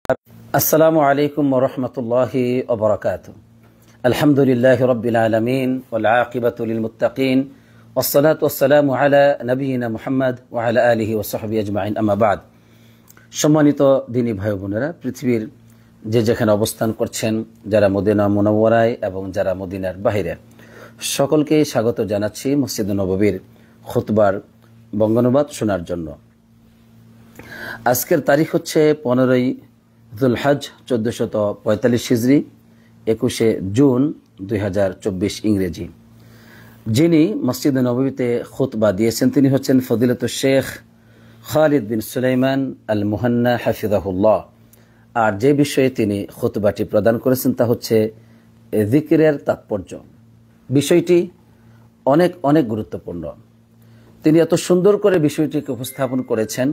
আসসালামু আলাইকুম ওয়া রাহমাতুল্লাহি ওয়া বারাকাতুহু। আলহামদুলিল্লাহি রাব্বিল আলামিন ওয়াল আকিবাতু লিল মুত্তাকিন ওয়াসসালাতু ওয়াসসালামু আলা নবিয়িনা মুহাম্মদ ওয়া আলা আলিহি ওয়া সাহবিহি আজমাইন, আম্মা বাদ। সম্মানিত দিনী ভাই বোনেরা, পৃথিবীর যে যেখানে অবস্থান করছেন, যারা মদিনা মুনাওয়ারায় এবং যারা মদিনার বাহিরে, সকলকে স্বাগত জানাচ্ছি মসজিদ নববীর খুতবার বঙ্গানুবাদ শোনার জন্য। আজকের তারিখ হচ্ছে 15ই যুলহজ 1445 হিজরি, 21শে জুন 2024 ইংরেজি। যিনি মসজিদ নববীতে খুতবা দিয়েছেন তিনি হচ্ছেন ফজিলতুল শেখ খালিদ বিন সুলাইমান আল মুহান্না হাফিজাহুল্লাহ। আর যে বিষয়ে তিনি খুতবাটি প্রদান করেছেন তা হচ্ছে জিকিরের তাৎপর্য। বিষয়টি অনেক অনেক গুরুত্বপূর্ণ। তিনি এত সুন্দর করে বিষয়টিকে উপস্থাপন করেছেন,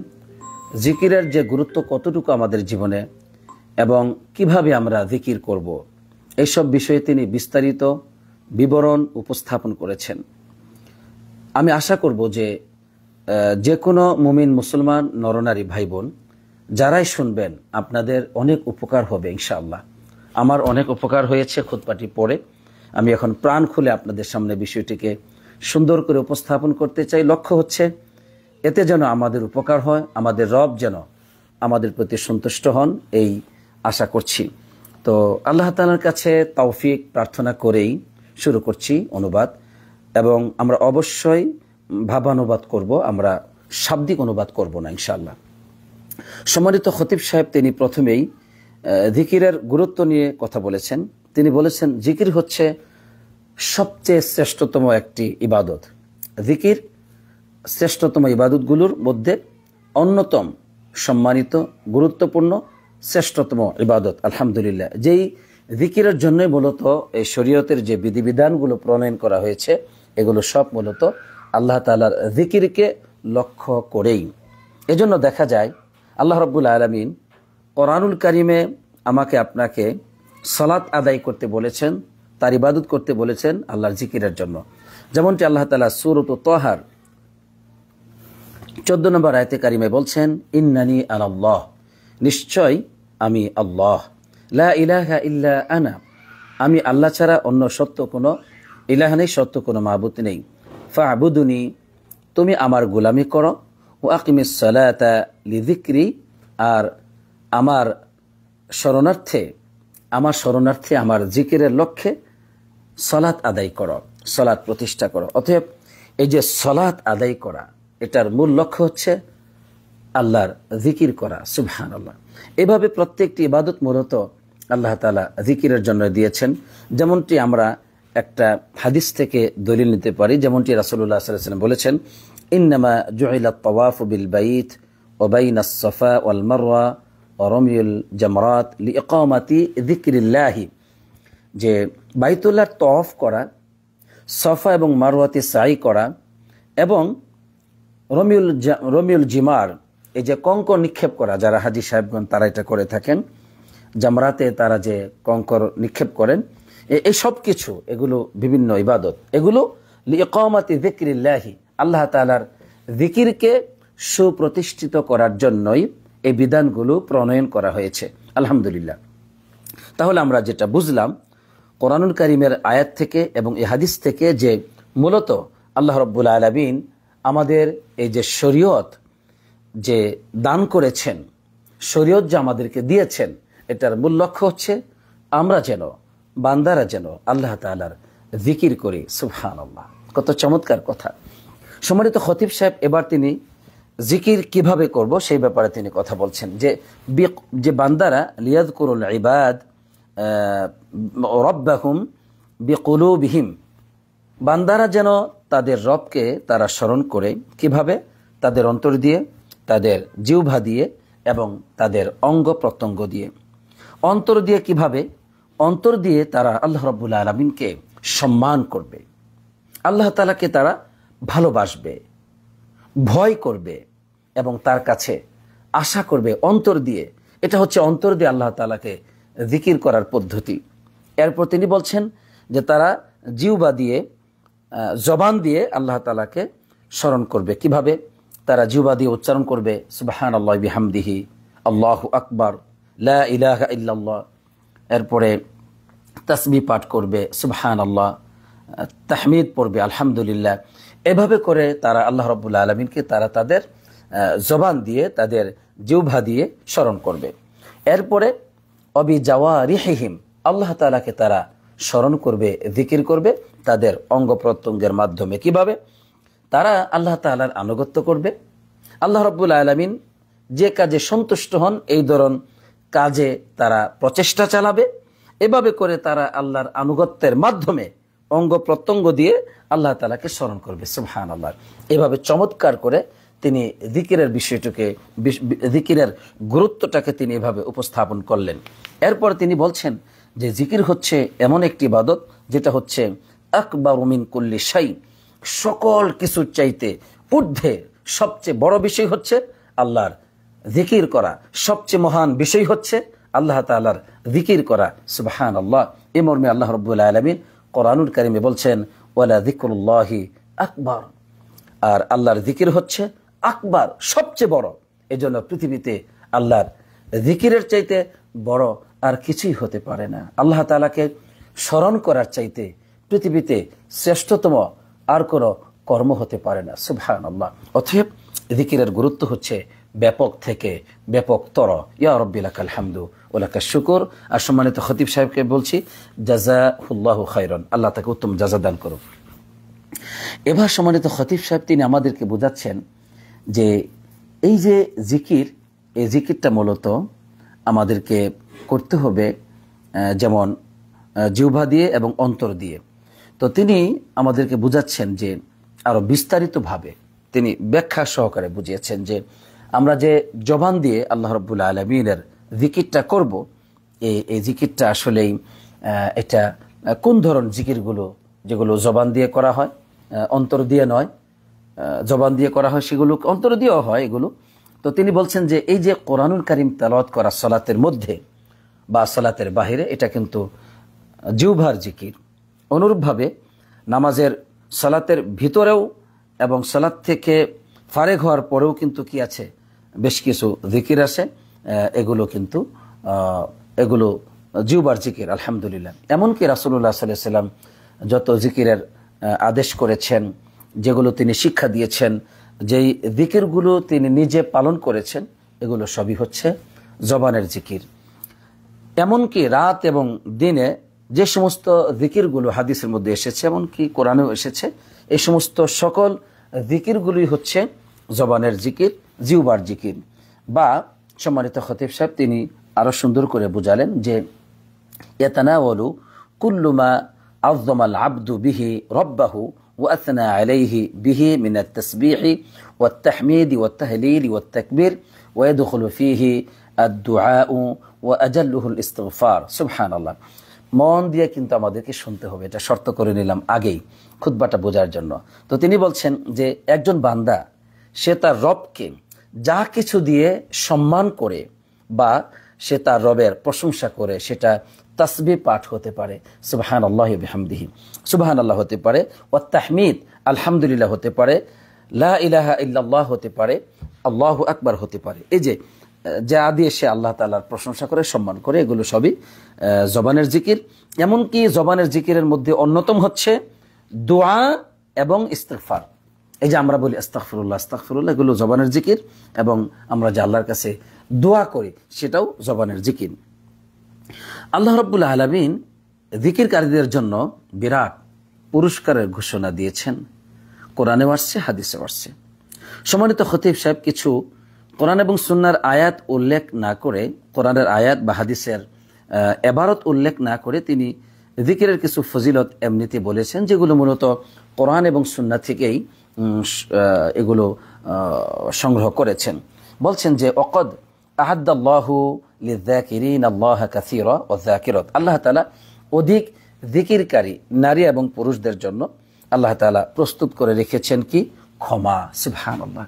জিকিরের যে গুরুত্ব কতটুকু আমাদের জীবনে এবং কিভাবে আমরা জিকির করব, এইসব বিষয়ে তিনি বিস্তারিত বিবরণ উপস্থাপন করেছেন। আমি আশা করব যে কোনো মুমিন মুসলমান নরনারী ভাই বোন যারাই শুনবেন আপনাদের অনেক উপকার হবে ইনশাআল্লাহ। আমার অনেক উপকার হয়েছে খুতবাটি পড়ে। আমি এখন প্রাণ খুলে আপনাদের সামনে বিষয়টিকে সুন্দর করে উপস্থাপন করতে চাই। লক্ষ্য হচ্ছে এতে যেন আমাদের উপকার হয়, আমাদের রব যেন আমাদের প্রতি সন্তুষ্ট হন, এই আশা করছি। তো আল্লাহ তাআলার কাছে তৌফিক প্রার্থনা করেই শুরু করছি অনুবাদ, এবং আমরা অবশ্যই ভাবানুবাদ করব, আমরা শাব্দিক অনুবাদ করব না ইনশাআল্লাহ। সম্মানিত খতিব সাহেব তিনি প্রথমেই জিকিরের গুরুত্ব নিয়ে কথা বলেছেন। তিনি বলেছেন জিকির হচ্ছে সবচেয়ে শ্রেষ্ঠতম একটি ইবাদত। জিকির শ্রেষ্ঠতম ইবাদতগুলোর মধ্যে অন্যতম, সম্মানিত, গুরুত্বপূর্ণ, শ্রেষ্ঠতম ইবাদত। আলহামদুলিল্লাহ, যেই জিকিরের জন্যই মূলত এই শরীয়তের যে বিধিবিধানগুলো প্রণয়ন করা হয়েছে এগুলো সব মূলত আল্লাহ তাআলার জিকিরকে লক্ষ্য করেই। এজন্য দেখা যায় আল্লাহ রাব্বুল আলামিন কোরআনুল কারিমে আমাকে আপনাকে সালাত আদায় করতে বলেছেন, তার ইবাদত করতে বলেছেন আল্লাহর জিকিরের জন্য। যেমনটি আল্লাহ তাআলা সূরাত তাহার 14 নম্বর আয়াতে কারিমে বলছেন, ইন্নানি আনাল্লাহ, নিশ্চয় আমি আল্লাহ, লা ইলাহা ইল্লা আনা, আমি আল্লাহ ছাড়া অন্য সত্য কোনো ইলাহ নেই, সত্য কোনো মাবুদ নেই। ফা'বুদুনি, তুমি আমার গোলামি করো। ও আকিমিস সালাতা লিযিকরি, আর আমার শরণার্থে আমার জিকিরের লক্ষ্যে সালাত আদায় করো, সালাত প্রতিষ্ঠা করো। অতএব এই যে সালাত আদায় করা, এটার মূল লক্ষ্য হচ্ছে আল্লাহর জিকির করা। সুবহানাল্লাহ। এভাবে প্রত্যেকটি ইবাদত মূলত আল্লাহ তাআলা জিকিরের জন্য দিয়েছেন। যেমনটি আমরা একটা হাদিস থেকে দলিল নিতে পারি, যেমনটি রাসূলুল্লাহ সাল্লাল্লাহু আলাইহি ওয়াসাল্লাম বলেছেন, ইন্নামা জুইলাত তাওয়াফু বিল বাইত ওয়া বাইনাস সাফা ওয়াল মারওয়া ওয়া রামিউল জামরাত লিইকামাতি যিকরিল্লাহ, যে বাইতুল্লাহর তওয়াফ করা, সাফা এবং মারওয়াতে সাই করা এবং রমিউল জিমার, এই যে কঙ্কর নিক্ষেপ করা, যারা হাজী সাহেবগণ তারা এটা করে থাকেন, জামরাতে তারা যে কঙ্কর নিক্ষেপ করেন, এই সব কিছু এগুলো বিভিন্ন ইবাদত। এগুলো লিইকামাতি যিকরিল্লাহ, আল্লাহ তাআলার জিকিরকে সুপ্রতিষ্ঠিত করার জন্যই এই বিধানগুলো প্রণয়ন করা হয়েছে। আলহামদুলিল্লাহ। তাহলে আমরা যেটা বুঝলাম কোরআনুল কারীমের আয়াত থেকে এবং এই হাদিস থেকে, যে মূলত আল্লাহ রাব্বুল আলামিন আমাদের এই যে শরীয়ত যে দান করেছেন, শরীয়ত যে আমাদেরকে দিয়েছেন, এটার মূল লক্ষ্য হচ্ছে আমরা যেন, বান্দারা যেন আল্লাহ তাআলার জিকির করি। সুবহানাল্লাহ, কত চমৎকার কথা। সম্মানিত খতিব সাহেব এবার তিনি জিকির কিভাবে করব সেই ব্যাপারে তিনি কথা বলছেন, যে বান্দারা লিয়াযকুরুল ইবাদ রাব্বাহুম বিকুলুবিহিম, বান্দারা যেন তাদের রবকে তারা স্মরণ করে। কিভাবে? তাদের অন্তর দিয়ে, তাদের জিহ্বা দিয়ে এবং তাদের অঙ্গ প্রত্যঙ্গ দিয়ে। অন্তর দিয়ে কিভাবে? অন্তর দিয়ে তারা আল্লাহ রাব্বুল আলামিনকে সম্মান করবে, আল্লাহ তাআলাকে তারা ভালোবাসবে, ভয় করবে এবং তার কাছে আশা করবে অন্তর দিয়ে। এটা হচ্ছে অন্তর দিয়ে আল্লাহ তাআলাকে জিকির করার পদ্ধতি। এরপর তিনি বলছেন যে তারা জিহ্বা দিয়ে, জবান দিয়ে আল্লাহ তাআলাকে স্মরণ করবে। কিভাবে? তারা জিহ্বা দিয়ে উচ্চারণ করবে সুবহানাল্লাহি বিহামদিহি, আল্লাহু আকবার, লা ইলাহা ইল্লাল্লাহ, এরপরে তাসবিহ পাঠ করবে, সুবহানাল্লাহ, তাহমিদ পড়বে, আলহামদুলিল্লাহ। এভাবে করে তারা আল্লাহ রাব্বুল আলামিনকে তারা তাদের জবান দিয়ে, তাদের জিহ্বা দিয়ে স্মরণ করবে। এরপরে অবিজাওয়ারিহিম, আল্লাহ তাআলাকে তারা স্মরণ করবে, জিকির করবে তাদের অঙ্গ প্রত্যঙ্গের মাধ্যমে। কিভাবে? তারা আল্লাহ তাআলার আনুগত্য করবে। আল্লাহ রাব্বুল আলামিন যে কাজে সন্তুষ্ট হন এই ধরন কাজে তারা প্রচেষ্টা চালাবে। এভাবে করে তারা আল্লাহর আনুগত্যের মাধ্যমে অঙ্গ প্রত্যঙ্গ দিয়ে আল্লাহ তাআলাকে স্মরণ করবে, সুবহানাল্লাহ। এভাবে চমৎকার করে তিনি জিকিরের বিষয়টাকে, জিকিরের গুরুত্বটাকে তিনি এভাবে উপস্থাপন করলেন। এরপর তিনি বলছেন যে জিকির হচ্ছে এমন একটি ইবাদত যেটা হচ্ছে আকবারু মিন কুল্লি শাই, সকল কিছুর চাইতে ঊর্ধ্বে সবচেয়ে বড় বিষয় হচ্ছে আল্লাহর জিকির করা। সবচেয়ে মহান বিষয় হচ্ছে আল্লাহ তাআলার জিকির করা, সুবহানাল্লাহ। এই মর্মে আল্লাহ রাব্বুল আলামিন কোরআনুল কারীমে বলছেন ওয়ালা যিকরুল্লাহি আকবার, আর আল্লাহর জিকির হচ্ছে আকবার, সবচেয়ে বড়। এজন্য পৃথিবীতে আল্লাহর জিকিরের চাইতে বড় আর কিছুই হতে পারে না। আল্লাহ তাআলাকে স্মরণ করার চাইতে পৃথিবীতে শ্রেষ্ঠতম আর কোনো কর্ম হতে পারে না, সুবহানাল্লাহ। অতএব জিকিরের গুরুত্ব হচ্ছে ব্যাপক থেকে ব্যাপকতর। ইয়া রাব্বি লাকাল হামদু ওয়া লাকাশ শুকর। আর সম্মানিত খতিব সাহেবকে বলছি জাযাহুল্লাহু খাইরান, আল্লাহ তাকে উত্তম জাযা দান করুন। এবার সম্মানিত খতিব সাহেব তিনি আমাদেরকে বোঝাচ্ছেন যে এই যে জিকির, এই জিকিরটা মূলত আমাদেরকে করতে হবে যেমন জিহ্বা দিয়ে এবং অন্তর দিয়ে। তো তিনি আমাদেরকে বুঝাচ্ছেন যে আরো বিস্তারিতভাবে তিনি ব্যাখ্যা সহকারে বুঝিয়েছেন যে আমরা যে জবান দিয়ে আল্লাহ রাব্বুল আলামিনের জিকিরটা করব, এই জিকিরটা আসলেই এটা কোন ধরনের জিকিরগুলো, যেগুলো জবান দিয়ে করা হয়, অন্তর দিয়ে নয়। জবান দিয়ে করা হয় সেগুলো অন্তর দিয়েও হয় এগুলো। তো তিনি বলছেন যে এই যে কোরআনুল কারীম তেলাওয়াত করা সালাতের মধ্যে বা সালাতের বাহিরে, এটা কিন্তু জিহ্বার জিকির। অনুরূপভাবে নামাজের সালাতের ভিতরেও এবং সালাত থেকে ফারেগ হওয়ার পরেও কিন্তু কি আছে, বেশ কিছু জিকির আছে। এগুলো কিন্তু এগুলো জিহ্বার জিকির, আলহামদুলিল্লাহ। এমনকি রাসূলুল্লাহ সাল্লাল্লাহু আলাইহি ওয়াসাল্লাম যত জিকিরের আদেশ করেছেন, যেগুলো তিনি শিক্ষা দিয়েছেন, যেই জিকিরগুলো তিনি নিজে পালন করেছেন, এগুলো সবই হচ্ছে জবানের জিকির। এমনকি রাত এবং দিনে যে সমস্ত জিকিরগুলো হাদিসের মধ্যে এসেছে, এমনকি কোরআনেও এসেছে, এই সমস্ত সকল জিকিরগুলোই হচ্ছে জবানের জিকির, জিহ্বার জিকির। বা সম্মানিত খতিব সাহেব তিনি আরো সুন্দর করে বুঝালেন যে ইয়াতানাওয়ালু কুল্লু মা আযযামাল আবদু বিহি রাব্বাহু ওয়া আথনা আলাইহি বিহি মিন আত-তাসবিহ ওয়াত তাহমিদ ওয়াত তাহলিল ওয়াত তাকবীর ওয়া ইয়াদখুলু ফীহি আদ-দুআ ওয়া আজাল্লুহুল ইস্তিগফার, সুবহানাল্লাহ। মন দিয়ে কিন্তু আমাদেরকে শুনতে হবে, এটা শর্ত করে নিলাম আগেই খুতবাটা বোঝার জন্য। তো তিনি বলছেন যে একজন বান্দা সে তার রবকে যা কিছু দিয়ে সম্মান করে বা সে তার রবের প্রশংসা করে, সেটা তাসবিহ পাঠ হতে পারে, সুবহানাল্লাহি ওয়া বিহামদিহি, সুবহানাল্লাহ হতে পারে, ওয়াত তাহমিদ আলহামদুলিল্লাহ হতে পারে, লা ইলাহা ইল্লাল্লাহ হতে পারে, আল্লাহু আকবার হতে পারে। এই যে যা দিয়ে সে আল্লাহ তাআলার প্রশংসা করে, সম্মান করে, এগুলো সবই জবানের জিকির। এমনকি জবানের জিকিরের মধ্যে অন্যতম হচ্ছে দোয়া এবং ইস্তিগফার। এই যে আমরা বলি আস্তাগফিরুল্লাহ আস্তাগফিরুল্লাহ, এগুলো জবানের জিকির। এবং আমরা যে আল্লাহর কাছে দোয়া করি সেটাও জবানের জিকির। আল্লাহ রাব্বুল আলামিন জিকিরকারীদের জন্য বিরাট পুরস্কারের ঘোষণা দিয়েছেন, কোরআনে আসছে, হাদিসে আসছে। সম্মানিত খতিব সাহেব কিছু কোরআন এবং সুন্নাহর আয়াত উল্লেখ না করে, কোরআনের আয়াত বা হাদিসের ইবারত উল্লেখ না করে তিনি জিকিরের কিছু ফজিলত এমনিতে বলেছেন, যেগুলো মূলত কোরআন এবং সুন্নাহ থেকেই এগুলো সংগ্রহ করেছেন। বলছেন যে ওয়াকাদ আহাদ্দাল্লাহু লিযাকিরিনা আল্লাহ কাসীরা ওয়া যাকিরাত, আল্লাহ তাআলা অধিক জিকিরকারী নারী এবং পুরুষদের জন্য আল্লাহ তাআলা প্রস্তুত করে রেখেছেন কি? ক্ষমা, সুবহানাল্লাহ।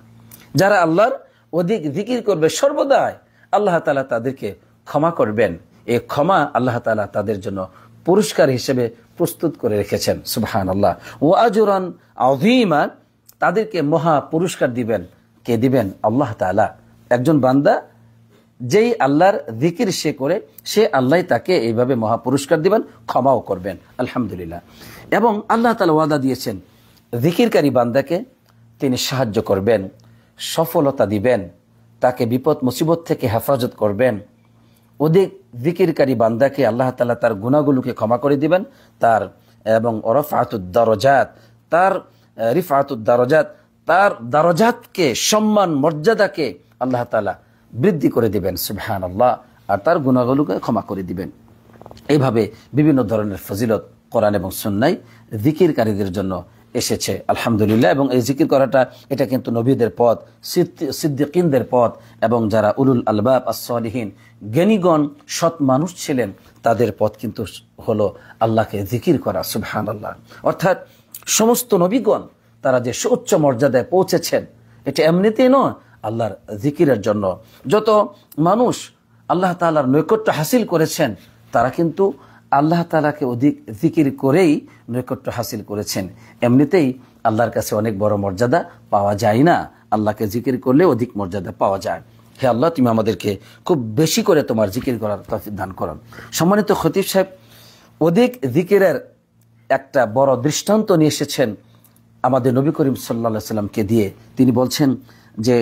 যারা আল্লাহর অধিক জিকির করবে সর্বদাই আল্লাহ তাআলা তাদেরকে ক্ষমা করবেন। এই ক্ষমা আল্লাহ তাআলা তাদের জন্য পুরস্কার হিসেবে প্রস্তুত করে রেখেছেন, সুবহানাল্লাহ। ওয়া আজরান আযীমা, তাদেরকে মহা পুরস্কার দিবেন। কে দিবেন? আল্লাহ তাআলা। একজন বান্দা যেই আল্লাহর জিকির সে করে, সে আল্লাহ তাকে এইভাবে মহাপুরস্কার দিবেন, ক্ষমাও করবেন। আলহামদুলিল্লাহ। এবং আল্লাহ তাআলা ওয়াদা দিয়েছেন জিকিরকারী বান্দাকে তিনি সাহায্য করবেন, সফলতা দিবেন, তাকে বিপদ মুসিবত থেকে হেফাজত করবেন। অধিক জিকিরকারী বান্দাকে আল্লাহ তাআলা তার গুনাহগুলোকে ক্ষমা করে দিবেন, তার এবং রফআতুদ দারাজাত, তার রিফআতুদ দারাজাত, তার দারাজাতকে, সম্মান মর্যাদাকে আল্লাহ তাআলা বৃদ্ধি করে দিবেন, সুবহানাল্লাহ। আর তার গুনাহগুলোকে ক্ষমা করে দিবেন। এইভাবে বিভিন্ন ধরনের ফজিলত কোরআন এবং সুন্নাহ জিকিরকারীদের জন্য এসেছে, আলহামদুলিল্লাহ। এবং এই জিকির করাটা এটা কিন্তু নবীদের পথ, সিদ্দিকিনদের পথ, এবং যারা উলুল আলবাব as-সালিহিন, জ্ঞানীগণ, সৎ মানুষ ছিলেন, তাদের পথ কিন্তু হলো আল্লাহকে জিকির করা, সুবহানাল্লাহ। অর্থাৎ সমস্ত নবীগণ তারা যে সুউচ্চ মর্যাদায় পৌঁছেছেন, এটা এমনিতেই নয়, আল্লাহর জিকিরের জন্য। যত মানুষ আল্লাহ তাআলার নৈকট্য হাসিল করেছেন, তারা কিন্তু আল্লাহ তাআলাকে অধিক জিকির করেই নৈকট্য হাসিল করেছেন। এমনিতেই আল্লাহর কাছে অনেক বড় মর্যাদা পাওয়া যায় না, আল্লাহকে জিকির করলে অধিক মর্যাদা পাওয়া যায়। হে আল্লাহ, তুমি আমাদেরকে খুব বেশি করে তোমার জিকির করার তৌফিক দান করো। সম্মানিত খতিব সাহেব, অধিক জিকিরের একটা বড় দৃষ্টান্ত নিয়ে এসেছেন আমাদের নবী করিম সাল্লাল্লাহু আলাইহি সাল্লামকে দিয়ে। তিনি বলছেন যে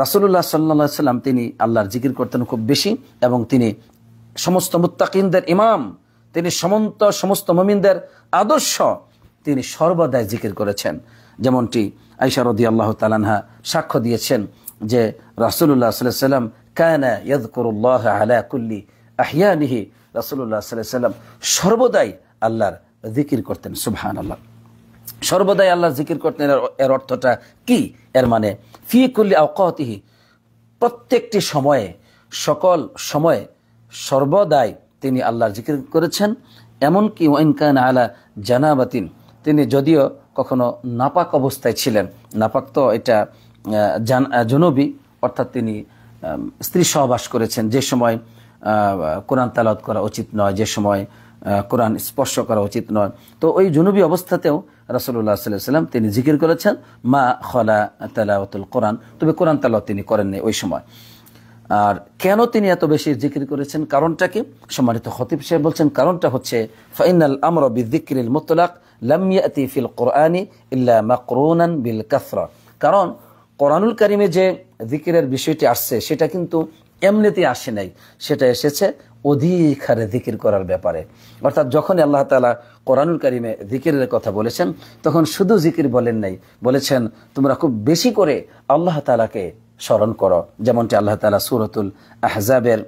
রাসূলুল্লাহ সাল্লাল্লাহু আলাইহি সাল্লাম তিনি আল্লাহর জিকির করতেন খুব বেশি, এবং তিনি সমস্ত মুত্তাকিনদের ইমাম, তিনি সমস্ত মুমিনদের আদর্শ, তিনি সর্বদাই জিকির করেছেন। যেমনটি আয়েশা রাদিয়াল্লাহু তাআলা আনহা সাক্ষ্য দিয়েছেন যে রাসূলুল্লাহ সাল্লাল্লাহু আলাইহি সাল্লাম কানা ইয়াযকুরুল্লাহ আলা কুল্লি আহইয়ানিহি, রাসূলুল্লাহ সাল্লাল্লাহু আলাইহি সাল্লাম সর্বদাই আল্লাহর জিকির করতেন, সুবহানাল্লাহ। সর্বদাই আল্লাহর জিকির করতেন, এর অর্থটা কি? এর মানে ফি কুল্লি আওকাতিহি, প্রত্যেকটি সময়ে, সকল সময়ে, সর্বদাই তিনি আল্লাহর জিকির করেছেন। এমনকি ওয়াইন কানা আলা জানাবাতিন, তিনি যদিও কখনো নাপাক অবস্থায় ছিলেন, নাপাক তো এটা জুনুবি, অর্থাৎ তিনি স্ত্রী সহবাস করেছেন, যে সময় কোরআন তেলাওয়াত করা উচিত নয়, যে সময় কোরআন স্পর্শ করা উচিত নয়, তো ওই জুনুবি অবস্থাতেও রাসূলুল্লাহ সাল্লাল্লাহু আলাইহি ওয়াসাল্লাম তিনি জিকির করেছেন, মা খলা তেলাওয়াতুল কোরআন, তবে কোরআন তেলাওয়াত তিনি করেননি ওই সময়। আর কেন তিনি এত বেশি জিকির করেছেন, কারণটা কি? সম্মানিত খতিব সাহেব বলছেন, কারণটা হচ্ছে ফাইনাল আমর বিযিকরিল মুতলাক লাম ইয়াতি ফিল কোরআনি ইল্লা মাকরুনান বিল কাসরা। কারণ কোরআনুল কারিমে যে জিকিরের বিষয়টি আসছে, সেটা কিন্তু এমনিতেই আসে নাই, সেটা এসেছে অধিক হারে জিকির করার ব্যাপারে। অর্থাৎ যখন আল্লাহ তাআলা কোরআনুল কারিমে জিকিরের কথা বলেছেন, তখন শুধু জিকির বলেন নাই, বলেছেন তোমরা খুব বেশি করে আল্লাহ তাআলাকে স্মরণ করো। যেমনটি আল্লাহ তাআলা সূরাতুল আহজাবের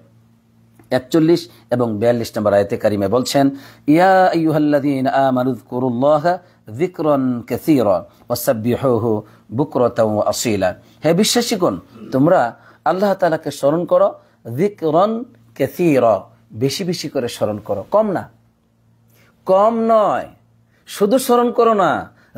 41 এবং 42 নম্বর আয়াতে কারিমে বলছেন, ইয়া আইয়ুহাল্লাযীনা আমানু যকুরুল্লাহা যিকরান কাসীরা ওয়াসাব্বিহুহু বুকরাতাও ওয়া আসীলা। হে বিশ্বাসীগণ, তোমরা আল্লাহ তাআলাকে স্মরণ করো, যিকরান কাসীরা, বেশি বেশি করে স্মরণ করো, কম না, কম নয়, শুধু স্মরণ করো না,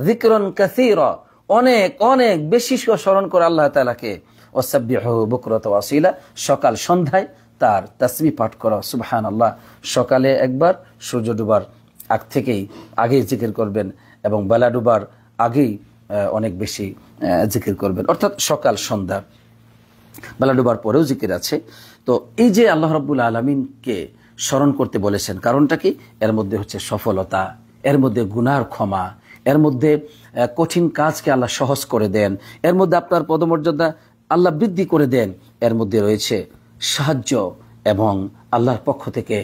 যিকরান কাসীরা, অনেক অনেক বেশি স্মরণ করো আল্লাহ তাআলাকে। ওয়াসাব্বিহুহু বুকরাতাও ওয়া আসীলা, সকাল সন্ধ্যায় তার তাসবিহ পাঠ করো, সুবহানাল্লাহ। সকালে একবার, সূর্য ডুবার আগেই জিকির করবেন, এবং বেলা ডুবার আগেই অনেক বেশি জিকির করবেন, অর্থাৎ সকাল সন্ধ্যা, বেলা ডুবার পরেও জিকির আছে। তো এই যে আল্লাহ রাব্বুল আলামিনকে স্মরণ করতে বলেছেন, কারণটা কি? এর মধ্যে হচ্ছে সফলতা, এর মধ্যে গুনার ক্ষমা, এর মধ্যে কঠিন কাজকে আল্লাহ সহজ করে দেন, এর মধ্যে আপনার পদমর্যাদা আল্লাহ বৃদ্ধি করে দেন, এর মধ্যে রয়েছে সাহায্য এবং আল্লাহর পক্ষ থেকে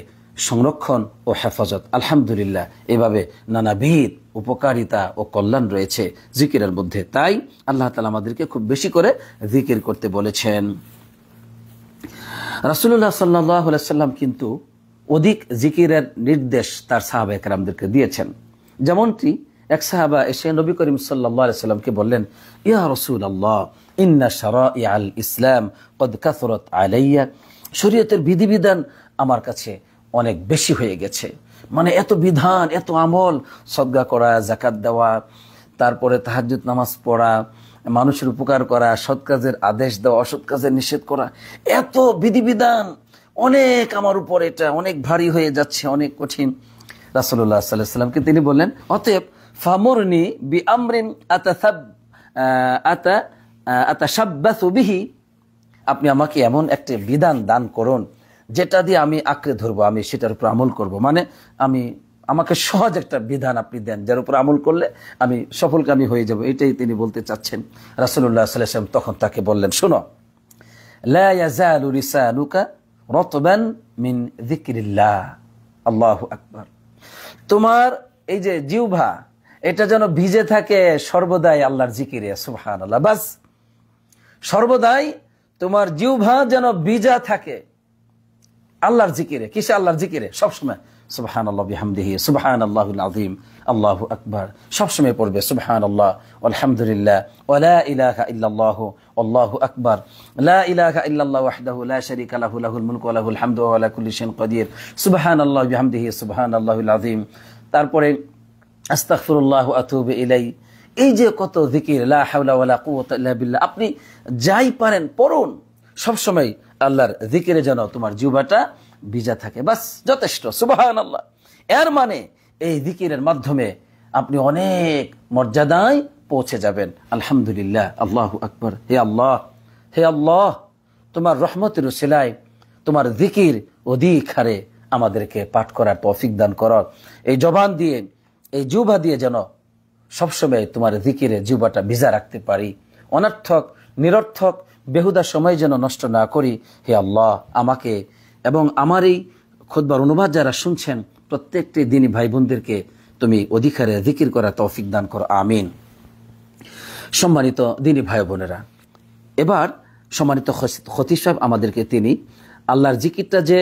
সংরক্ষণ ও হেফাজত। আলহামদুলিল্লাহ, এভাবে নানাবিধ উপকারিতা ও কল্যাণ রয়েছে জিকিরের মধ্যে। তাই আল্লাহ তাআলা আমাদেরকে খুব বেশি করে জিকির করতে বলেছেন। রাসূলুল্লাহ সাল্লাল্লাহু আলাইহি সাল্লাম কিন্তু অধিক জিকিরের নির্দেশ তার সাহাবায়ে কেরামদেরকে দিয়েছেন। যেমনটি এক সাহাবা এসে নবী করিম সাল্লাল্লাহু আলাইহি সাল্লামকে বললেন, ইয়া রাসূলুল্লাহ ইন্না শারাইআল ইসলাম কদ কাসরাত আলাইয়া, শরীয়তের বিধিবিধান আমার কাছে অনেক বেশি হয়ে গেছে, এত বিধান, এত আমল, সদকা করা, যাকাত দেওয়া, তারপরে তাহাজ্জুদ নামাজ পড়া, মানুষের উপকার করা, সৎ কাজের আদেশ দেওয়া, অসৎ কাজের নিষেধ করা, এত বিধিবিধান অনেক আমার উপর, এটা অনেক ভারী হয়ে যাচ্ছে, অনেক কঠিন। রাসূলুল্লাহ সাল্লাল্লাহু আলাইহি ওয়াসাল্লামকে তিনি বললেন, অতএব ফামুরনি বিআমরিন আতাশাব্বাসু বিহি, আপনি আমাকে এমন একটা বিধান দান করুন যেটা দিয়ে আমি আঁকড়ে ধরবো, আমি সেটার উপর আমল করব। মানে আমাকে সহজ একটা বিধান আপনি দেন যার উপর আমল করলে আমি সফলকামী হয়ে যাব, এটাই তিনি বলতে চাচ্ছেন। রাসূলুল্লাহ সাল্লাল্লাহু আলাইহি ওয়াসাল্লাম তখন তাকে বললেন, শোনো, লা ইয়াজালু লিসানুকা রাতবান মিন যিকরিল্লাহ, আল্লাহু আকবার। তোমার এই যে জিহ্বা, এটা যেন ভিজে থাকে সর্বদাই আল্লাহর জিকিরে, সুবহানাল্লাহ। বাস সর্বদাই তোমার জিহ্বা যেন ভিজা থাকে আল্লাহর জিকিরে। কিসে? আল্লাহর জিকিরে সবসময় সুবহানাল্লাহ বিহামদিহি, সুবহানাল্লাহুল আযীম, আল্লাহু আকবার সবসময় পড়বে, সুবহানাল্লাহ আলহামদুলিল্লাহ ওয়া লা ইলাহা ইল্লাল্লাহু আল্লাহু আকবার, লা ইলাহা ইল্লাল্লাহু ওয়াহদাহু লা শারীকা লাহু লাহুল মুলকু ওয়া লাহুল হামদু ওয়া আলা কুল্লি শাইইন কাদির, সুবহানাল্লাহ বিহামদিহি, সুবহানাল্লাহুল আযীম। তারপরে আস্তাগফিরুল্লাহ ওয়া আতুবু ইলাই। এই যে কত জিকির, লা হাওলা ওয়ালা কুওয়াতা ইল্লা বিল্লাহ, আপনি যাই পারেন পড়ুন, সবসময় আল্লাহর জিকিরে যেন তোমার জিহ্বাটা ভিজা থাকে, বাস যথেষ্ট, সুবহানাল্লাহ। এর মানে এই জিকিরের মাধ্যমে আপনি অনেক মর্যাদায় পৌঁছে যাবেন। আলহামদুলিল্লাহ, আল্লাহু আকবার। হে আল্লাহ, হে আল্লাহ, তোমার রহমতের উসিলায় তোমার জিকির অধিক হারে আমাদেরকে পাঠ করার তৌফিক দান করো। এই জবান দিয়ে, এই জিহ্বা দিয়ে যেন সবসময় তোমার জিকিরে জিহ্বাটা ভিজা রাখতে পারি, অনর্থক নিরর্থক বেহুদা সময় যেন নষ্ট না করি। হে আল্লাহ, আমাকে এবং আমার এই খুতবার অনুবাদ যারা শুনছেন প্রত্যেকটি দিনী ভাই বোনদেরকে তুমি অধিকারে জিকির করার তৌফিক দান করো, আমিন। সম্মানিত দিনী ভাই বোনেরা, এবার সম্মানিত খতিব সাহেব আমাদেরকে তিনি আল্লাহর জিকিরটা যে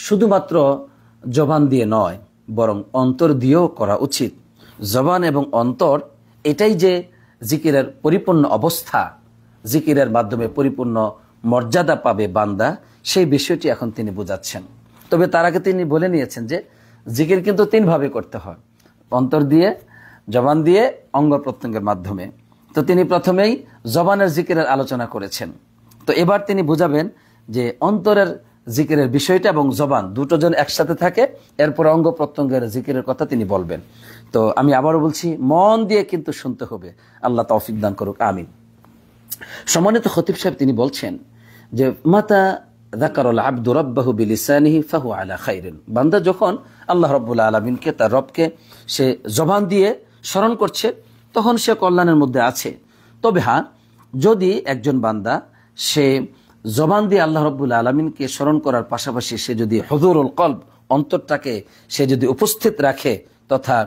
শুধুমাত্র জবান দিয়ে নয়, বরং অন্তর দিয়েও করা উচিত। জবান এবং অন্তর এটাই যে জিকিরের পরিপূর্ণ অবস্থা, জিকিরের মাধ্যমে পরিপূর্ণ মর্যাদা পাবে বান্দা, সেই বিষয়টি এখন তিনি বোঝাচ্ছেন। তবে তার আগে তিনি বলে নিয়েছেন যে জিকির কিন্তু তিনভাবে করতে হয়, অন্তর দিয়ে, জবান দিয়ে, অঙ্গ প্রত্যঙ্গের মাধ্যমে। তো তিনি প্রথমেই জবানের জিকিরের আলোচনা করেছেন। তো এবার তিনি বুঝাবেন যে অন্তরের জিকিরের বিষয়টা এবং জবান দুটো যেন একসাথে থাকে, এরপর অঙ্গ প্রত্যঙ্গের জিকিরের কথা তিনি বলবেন। তো আমি আবারও বলছি, মন দিয়ে কিন্তু শুনতে হবে। আল্লাহ তৌফিক দান করুক, আমিন। সম্মানিত খতিব সাহেব তিনি বলছেন যে মাতা যাকারাল আবদু রাব্বাহু বিলিসানিহি ফাহুয়া আলা খাইরিন, বান্দা যখন আল্লাহ রাব্বুল আলামিনকে, তার রবকে সে জবান দিয়ে স্মরণ করছে, তখন সে কল্যাণের মধ্যে আছে। তবে হ্যাঁ, যদি একজন বান্দা সে জবান দিয়ে আল্লাহ রাব্বুল আলামিনকে স্মরণ করার পাশাপাশি সে যদি হুজুরুল কলব, অন্তরটাকে সে যদি উপস্থিত রাখে, তথা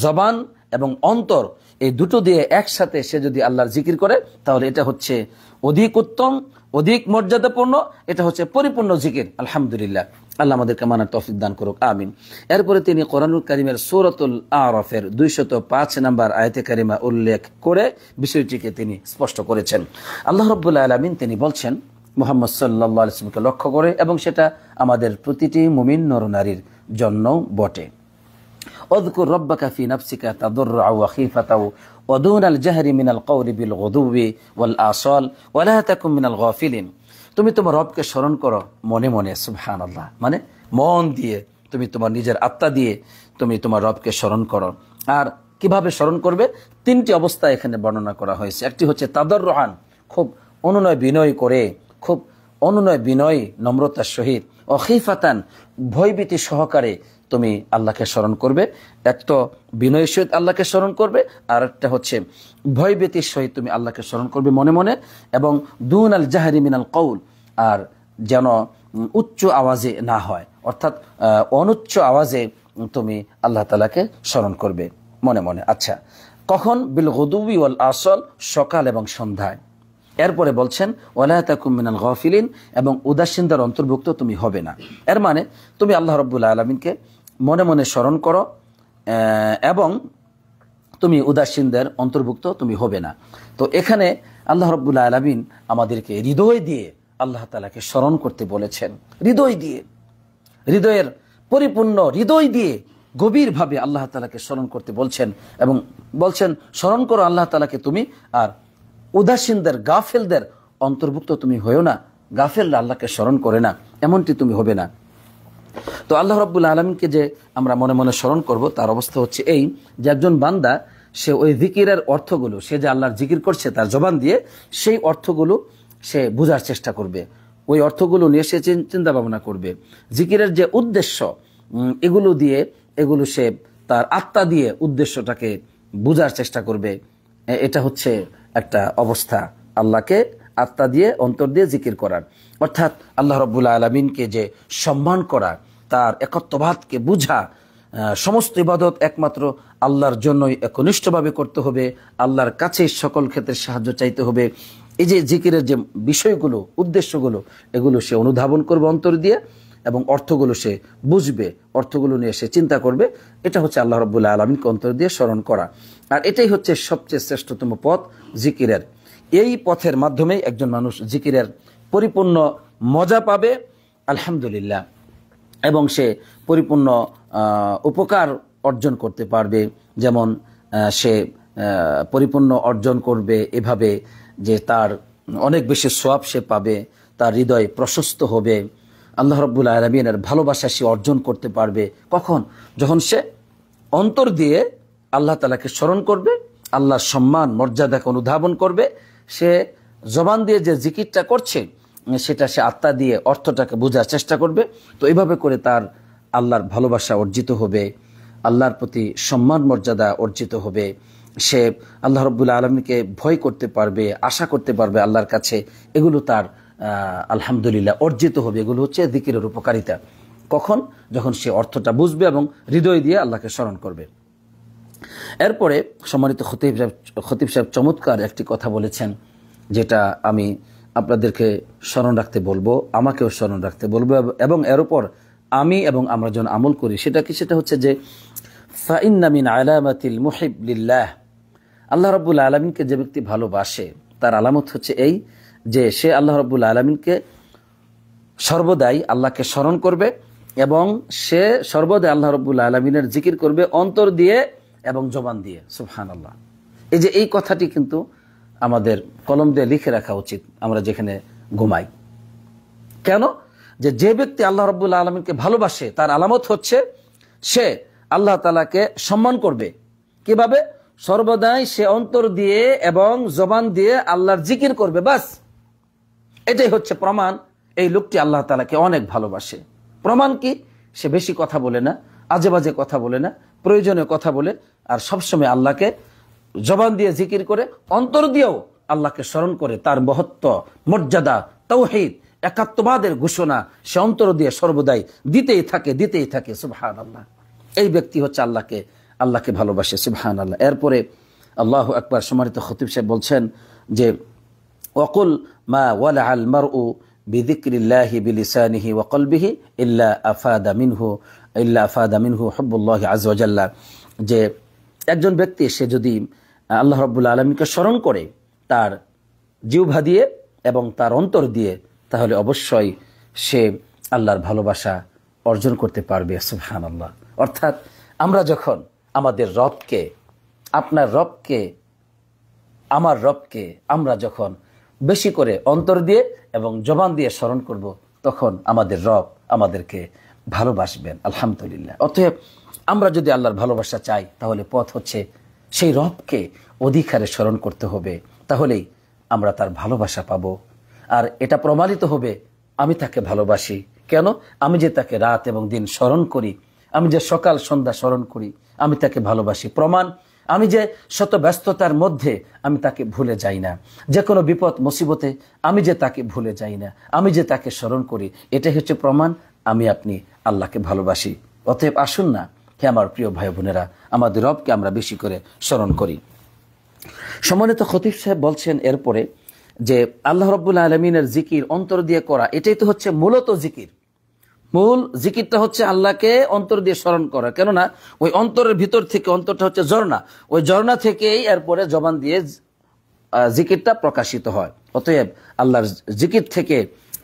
জবান এবং অন্তর এই দুটো দিয়ে একসাথে সে যদি আল্লাহর জিকির করে, তাহলে এটা হচ্ছে অধিক উত্তম, অধিক মর্যাদাপূর্ণ, এটা হচ্ছে পরিপূর্ণ জিকির। আলহামদুলিল্লাহ, আল্লাহ আমাদেরকে মানার তৌফিক দান করুক, আমিন। এরপরে তিনি কোরআনুল কারীমের সূরাতুল আরাফের 205 নম্বর আয়াতে কারিমা উল্লেখ করে বিষয়টিকে তিনি স্পষ্ট করেছেন। আল্লাহ রাব্বুল আলামিন তিনি বলছেন মুহাম্মদ সাল্লাল্লাহু আলাইহি ওয়াসাল্লামকে লক্ষ্য করে, এবং সেটা আমাদের প্রতিটি মুমিন নরনারীর জন্য বটে। اذكر ربك في نفسك تضرعا وخيفة ودون الجهر من القول بالغدو والآصال ولا تكن من الغافلين। তুমি তোমার রবকে স্মরণ করো মনে মনে, সুবহানাল্লাহ, মানে মন দিয়ে, তুমি তোমার নিজের আত্মা দিয়ে তুমি তোমার রবকে স্মরণ করো। আর কিভাবে স্মরণ করবে? তিনটি অবস্থা এখানে বর্ণনা করা হয়েছে। একটি হচ্ছে তাদাররুআন, খুব অনুনয় বিনয় করে, খুব অনুনয় বিনয় নম্রতার সহিত, ও খিফাতান, ভয়ভীতি সহকারে তুমি আল্লাহকে স্মরণ করবে। এক তো বিনয়ের সহিত আল্লাহকে স্মরণ করবে, আর একটা হচ্ছে ভয়ভীতির সহিত তুমি আল্লাহকে স্মরণ করবে মনে মনে, এবং দুন আল জাহরি মিনাল কৌল, আর যেন উচ্চ আওয়াজে না হয়, অর্থাৎ অনুচ্চ আওয়াজে তুমি আল্লাহ তাআলাকে স্মরণ করবে মনে মনে। আচ্ছা, কখন? বিল গুদুবি ওয়াল আসল, সকাল এবং সন্ধ্যায়। এরপরে বলছেন ওয়ালা তাকুম মিনাল গাফিলিন, এবং উদাসীনদের অন্তর্ভুক্ত তুমি হবে না। এর মানে তুমি আল্লাহ রাব্বুল আলামিনকে মনে মনে স্মরণ করো এবং তুমি উদাসীনদের অন্তর্ভুক্ত তুমি হবে না। তো এখানে আল্লাহ রাব্বুল আলামিন আমাদেরকে হৃদয় দিয়ে আল্লাহ তাআলাকে স্মরণ করতে বলেছেন, হৃদয় দিয়ে, হৃদয়ের পরিপূর্ণ হৃদয় দিয়ে গভীরভাবে আল্লাহ তাআলাকে স্মরণ করতে বলছেন, এবং বলছেন স্মরণ করো আল্লাহ তাআলাকে তুমি, আর উদাসীনদের, গাফেলদের অন্তর্ভুক্ত তুমি হয়েও না। গাফেলরা আল্লাহকে স্মরণ করে না, এমনটি তুমি হবে না। তো আল্লাহ রাব্বুল আলামিনকে যে আমরা মনে মনে স্মরণ করব, তার অবস্থা হচ্ছে এই যে একজন বান্দা সে ওই জিকিরের অর্থগুলো, সে যে আল্লাহর জিকির করছে তার জবান দিয়ে, সেই অর্থগুলো সে বোঝার চেষ্টা করবে, ওই অর্থগুলো নিয়ে সে চিন্তা ভাবনা করবে। জিকিরের যে উদ্দেশ্য, এগুলো সে তার আত্মা দিয়ে উদ্দেশ্যটাকে বোঝার চেষ্টা করবে। এটা হচ্ছে একটা অবস্থা, আল্লাহকে আত্মা দিয়ে অন্তর দিয়ে জিকির করার, অর্থাৎ আল্লাহ রাব্বুল আলামিনকে যে সম্মান করা, তার একত্ববাদকে বুঝা। সমস্ত ইবাদত একমাত্র আল্লাহর জন্যই একনিষ্ঠভাবে করতে হবে, আল্লাহর কাছে সকল ক্ষেত্রে সাহায্য চাইতে হবে। এই যে জিকিরের যে বিষয়গুলো, উদ্দেশ্যগুলো, এগুলো সে অনুধাবন করবে অন্তর দিয়ে, এবং অর্থগুলো সে বুঝবে, অর্থগুলো নিয়ে সে চিন্তা করবে। এটা হচ্ছে আল্লাহ রাব্বুল আলামিনকে অন্তর দিয়ে স্মরণ করা। আর এটাই হচ্ছে সবচেয়ে শ্রেষ্ঠতম পথ জিকিরের। এই পথের মাধ্যমেই একজন মানুষ জিকিরের পরিপূর্ণ মজা পাবে, আলহামদুলিল্লাহ, এবং সে পরিপূর্ণ উপকার অর্জন করতে পারবে। যেমন সে পরিপূর্ণ অর্জন করবে এভাবে যে তার অনেক বেশি সওয়াব সে পাবে, তার হৃদয় প্রশস্ত হবে, আল্লাহ রাব্বুল আলামিনের ভালোবাসা সে অর্জন করতে পারবে। কখন? যখন সে অন্তর দিয়ে আল্লাহ তাআলাকে স্মরণ করবে, আল্লাহর সম্মান মর্যাদাকে অনুধাবন করবে। সে জবান দিয়ে যে জিকিরটা করছে সেটা সে আত্মা দিয়ে অর্থটাকে বোঝার চেষ্টা করবে। তো এইভাবে করে তার আল্লাহর ভালোবাসা অর্জিত হবে, আল্লাহর প্রতি সম্মান মর্যাদা অর্জিত হবে। সে আল্লাহ রাব্বুল আলামিনকে ভয় করতে পারবে, আশা করতে পারবে আল্লাহর কাছে। এগুলো তার আলহামদুলিল্লাহ অর্জিত হবে। এগুলো হচ্ছে জিকিরের উপকারিতা। কখন? যখন সে অর্থটা বুঝবে এবং হৃদয় দিয়ে আল্লাহকে স্মরণ করবে। এরপরে সম্মানিত খতিব সাহেব চমৎকার একটি কথা বলেছেন, যেটা আমি আপনাদেরকে স্মরণ রাখতে বলবো, আমাকেও স্মরণ রাখতে বলবো, এবং এর উপর আমি এবং আমরা যেন আমল করি। সেটা কি? সেটা হচ্ছে যে ফাইন্না মিন আলামাতিল মুহিব লিল্লাহ, আল্লাহ রাব্বুল আলামিনকে যে ব্যক্তি ভালোবাসে তার আলামত হচ্ছে এই যে সে আল্লাহ রাব্বুল আলামিনকে সর্বদাই আল্লাহকে স্মরণ করবে, এবং সে সর্বদাই আল্লাহ রাব্বুল আলামিনের জিকির করবে অন্তর দিয়ে এবং জবান দিয়ে। সুবহানাল্লাহ। এই যে এই কথাটি কিন্তু আমাদের কলম দিয়ে লিখে রাখা উচিত আমরা যেখানে ঘুমাই। কেন? যে ব্যক্তি আল্লাহ রাব্বুল আলামিনকে ভালোবাসে তার আলামত হচ্ছে সে আল্লাহ তাআলাকে সম্মান করবে। কিভাবে? সর্বদাই সে অন্তর দিয়ে এবং জবান দিয়ে আল্লাহর জিকির করবে। বাস এটাই হচ্ছে প্রমাণ এই লোকটি আল্লাহ তাআলাকে অনেক ভালোবাসে। প্রমাণ কি? সে বেশি কথা বলে না, আজে বাজে কথা বলে না, প্রয়োজনীয় কথা বলে, আর সবসময় আল্লাহকে জবান দিয়ে জিকির করে, অন্তর দিয়েও আল্লাহকে স্মরণ করে। তার মহত্ব, মর্যাদা, তাওহীদ, একাত্মবাদের ঘোষণা সে অন্তর দিয়ে সর্বদাই দিতেই থাকে। সুবহানাল্লাহ। এই ব্যক্তি হচ্ছে আল্লাহকে ভালোবাসে। সুবহানাল্লাহ। এরপরে আল্লাহু আকবার। সম্মানিত খতিব সাহেব বলছেন যে ওয়াকুল মা ওয়ালাআল মারউ বিযিকরিল্লাহি বিলিসানিহি ওয়া কলবিহি ইল্লা আফাদা মিনহু হুব্বুল্লাহি আযজা ওয়া জাল্লা, যে একজন ব্যক্তি সে যদি আল্লাহ রাব্বুল আলামিনকে স্মরণ করে তার জিহ্বা দিয়ে এবং তার অন্তর দিয়ে, তাহলে অবশ্যই সে আল্লাহর ভালোবাসা অর্জন করতে পারবে। সুবহানাল্লাহ। অর্থাৎ আমরা যখন আমাদের রবকে, আপনার রবকে, আমার রবকে আমরা যখন বেশি করে অন্তর দিয়ে এবং জবান দিয়ে স্মরণ করব, তখন আমাদের রব আমাদেরকে ভালোবাসবেন। আলহামদুলিল্লাহ। অতএব আমরা যদি আল্লাহর ভালোবাসা চাই, তাহলে পথ হচ্ছে সেই রবকে অধিকারে স্মরণ করতে হবে, তাহলেই আমরা তার ভালোবাসা পাব। আর এটা প্রমাণিত হবে আমি তাকে ভালোবাসি। কেন? আমি যে তাকে রাত এবং দিন স্মরণ করি, আমি যে সকাল সন্ধ্যা স্মরণ করি, আমি তাকে ভালোবাসি। প্রমাণ, আমি যে শত ব্যস্ততার মধ্যে আমি তাকে ভুলে যাই না, যে কোনো বিপদ মুসিবতে আমি যে তাকে ভুলে যাই না, আমি যে তাকে স্মরণ করি, এটাই হচ্ছে প্রমাণ আমি আপনি আল্লাহকে ভালোবাসি। অতএব আসুন না হে আমার প্রিয় ভাই বোনেরা, আমাদের রবকে আমরা বেশি করে স্মরণ করি। সম্মানিত খতিব সাহেব বলছেন এরপরে যে আল্লাহ রাব্বুল আলামিনের জিকির অন্তর দিয়ে করা, এটাই তো হচ্ছে মূলত জিকির। মূল জিকিরটা হচ্ছে আল্লাহকে অন্তর দিয়ে স্মরণ করা। কেননা ওই অন্তরের ভিতর থেকে, অন্তরটা হচ্ছে ঝর্ণা, ওই ঝর্ণা থেকেই এরপরে জবান দিয়ে জিকিরটা প্রকাশিত হয়। অতএব আল্লাহর জিকির থেকে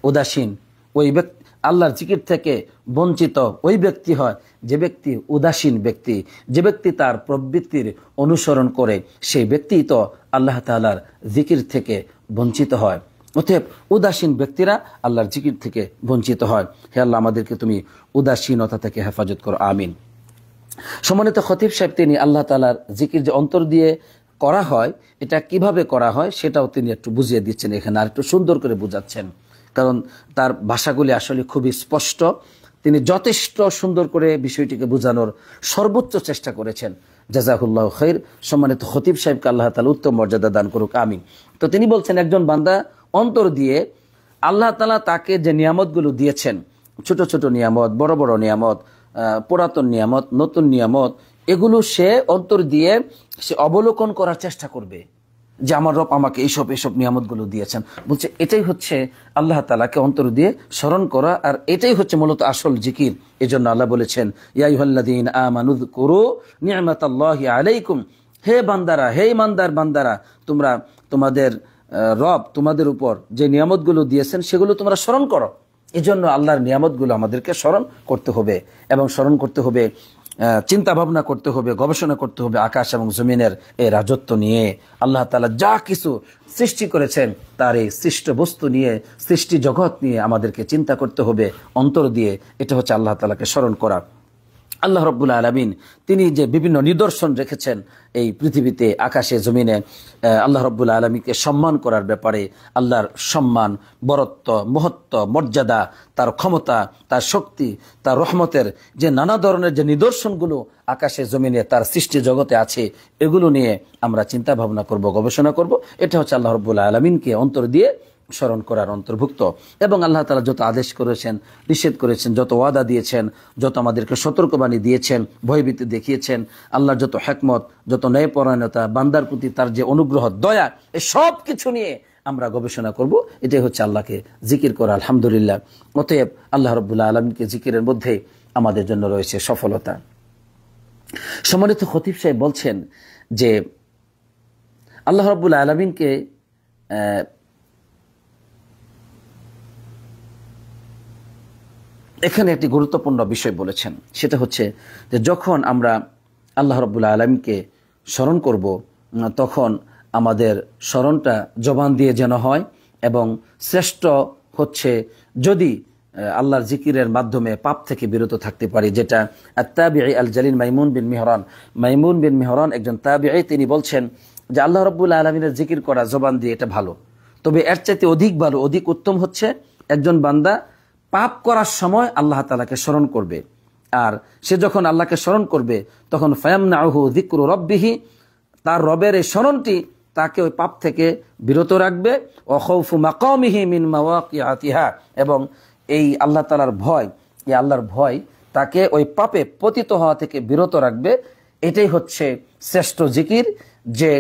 উদাসীন ওই ব্যক্তি, আল্লাহর জিকির থেকে বঞ্চিত ওই ব্যক্তি হয় যে ব্যক্তি উদাসীন ব্যক্তি, যে ব্যক্তি তার প্রবৃত্তির অনুসরণ করে, সেই ব্যক্তি তো আল্লাহ তাআলার জিকির থেকে বঞ্চিত হয়। অতএব উদাসীন ব্যক্তিরা আল্লাহর জিকির থেকে বঞ্চিত হয়। হে আল্লাহ, আমাদেরকে তুমি উদাসীনতা থেকে হেফাজত করো, আমিন। সম্মানিত খতিব সাহেব তিনি আল্লাহ তাআলার জিকির যে অন্তর দিয়ে করা হয়, এটা কিভাবে করা হয় সেটাও তিনি একটু বুঝিয়ে দিচ্ছেন এখানে, আর একটু সুন্দর করে বুঝাচ্ছেন, কারণ তার ভাষাগুলি আসলে খুবই স্পষ্ট। তিনি যথেষ্ট সুন্দর করে বিষয়টিকে বোঝানোর সর্বোচ্চ চেষ্টা করেছেন। জাযাকুল্লাহ খৈর। সম্মানিত খতিব সাহেবকে আল্লাহ তাআলা উত্তম মর্যাদা দান করুক, আমিন। তো তিনি বলছেন, একজন বান্দা অন্তর দিয়ে আল্লাহ তাআলা তাকে যে নিয়ামতগুলো দিয়েছেন, ছোট ছোট নিয়ামত, বড় বড় নিয়ামত, পুরাতন নিয়ামত, নতুন নিয়ামত, এগুলো সে অন্তর দিয়ে সে অবলোকন করার চেষ্টা করবে যে আমার রব আমাকে এইসব নিয়ামতগুলো দিয়েছেন। বলছে এটাই হচ্ছে আল্লাহ তাআলাকে অন্তর দিয়ে স্মরণ করা, আর এটাই হচ্ছে মূলত আসল জিকির। এজন্য আল্লাহ বলেছেন, ইয়া আইয়ুহাল্লাযীনা আমানু যকুরু নি'মাতাল্লাহি আলাইকুম, হে বান্দারা, হে ইমানদার বান্দারা, তোমরা তোমাদের রব তোমাদের উপর যে নিয়ামতগুলো দিয়েছেন সেগুলো তোমরা স্মরণ করো। এজন্য আল্লাহর নিয়ামতগুলো আমাদেরকে স্মরণ করতে হবে, এবং স্মরণ করতে হবে, চিন্তা ভাবনা করতে হবে, গবেষণা করতে হবে আকাশ এবং জমিনের এই রাজত্ব নিয়ে। আল্লাহ তাআলা যা কিছু সৃষ্টি করেছেন তার এই সৃষ্ট বস্তু নিয়ে, সৃষ্টি জগৎ নিয়ে আমাদেরকে চিন্তা করতে হবে অন্তর দিয়ে। এটা হচ্ছে আল্লাহ তাআলাকে স্মরণ করা। আল্লাহ রাব্বুল আলামিন তিনি যে বিভিন্ন নিদর্শন রেখেছেন এই পৃথিবীতে, আকাশে জমিনে, আল্লাহ রাব্বুল আলামিনকে সম্মান করার ব্যাপারে, আল্লাহর সম্মান, বরত্ব, মহত্ব, মর্যাদা, তার ক্ষমতা, তার শক্তি, তার রহমতের যে নানা ধরনের যে নিদর্শনগুলো আকাশে জমিনে তার সৃষ্টি জগতে আছে, এগুলো নিয়ে আমরা চিন্তা ভাবনা করব, গবেষণা করব। এটা হচ্ছে আল্লাহ রাব্বুল আলামিনকে অন্তর দিয়ে স্মরণ করার অন্তর্ভুক্ত। এবং আল্লাহ তাআলা যত আদেশ করেছেন, নিষেধ করেছেন, যত ওয়াদা দিয়েছেন, যত আমাদেরকে সতর্কবাণী দিয়েছেন, ভয়ভীতি দেখিয়েছেন, আল্লাহর যত হিকমত, যত ন্যায়পরায়ণতা, বান্দার প্রতি তার যে অনুগ্রহ, দয়া, এই সব কিছু নিয়ে আমরা গবেষণা করব। এটাই হচ্ছে আল্লাহকে জিকির করা। আলহামদুলিল্লাহ। অতএব আল্লাহ রাব্বুল আলামিনকে জিকিরের মধ্যে আমাদের জন্য রয়েছে সফলতা। সম্মানিত খতিব সাহেব বলছেন যে আল্লাহ রাব্বুল আলামিনকে এখানে একটি গুরুত্বপূর্ণ বিষয় বলেছেন, সেটা হচ্ছে যে যখন আমরা আল্লাহ রাব্বুল আলামিনকে স্মরণ করব, তখন আমাদের স্মরণটা জবান দিয়ে যেন হয়, এবং শ্রেষ্ঠ হচ্ছে যদি আল্লাহর জিকিরের মাধ্যমে পাপ থেকে বিরত থাকতে পারি। যেটা আত-তাবিঈ আল জালিল মাইমুন বিন মিহরান একজন তাবিঈ, তিনি বলছেন যে আল্লাহ রাব্বুল আলামিনের জিকির করা জবান দিয়ে এটা ভালো, তবে এর চাইতে অধিক ভালো, অধিক উত্তম হচ্ছে একজন বান্দা পাপ করার সময় আল্লাহ তাআলাকে স্মরণ করবে। আর সে যখন আল্লাহকে স্মরণ করবে তখন ফায়ামনাউহু যিকরু রাব্বিহি, তার রবের এই স্মরণটি তাকে ওই পাপ থেকে বিরত রাখবে। ওয়া খাউফু মাকামিহি মিন মাওয়াকিআতিহা, এবং এই আল্লাহ তাআলার ভয়, এই আল্লাহর ভয় তাকে ওই পাপে পতিত হওয়া থেকে বিরত রাখবে। এটাই হচ্ছে শ্রেষ্ঠ জিকির, যে